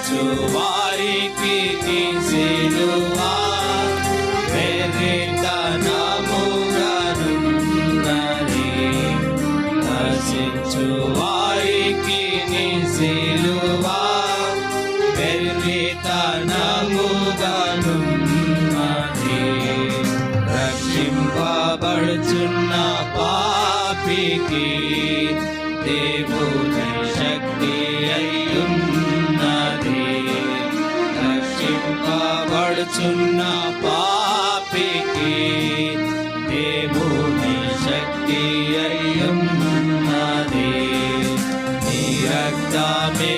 నశించు వారికి నీ సిలువ వెర్రితనముగానున్నది. నశించు వారికి నీ సిలువ వెర్రితనముగానున్నది. రక్షింపబడుచున్న పాపికి దేవుని శక్తి అయ్యున్నది. రక్షింపబడుచున్న పాపికి దేవుని శక్తి అయ్యున్నది. నీ రక్తమే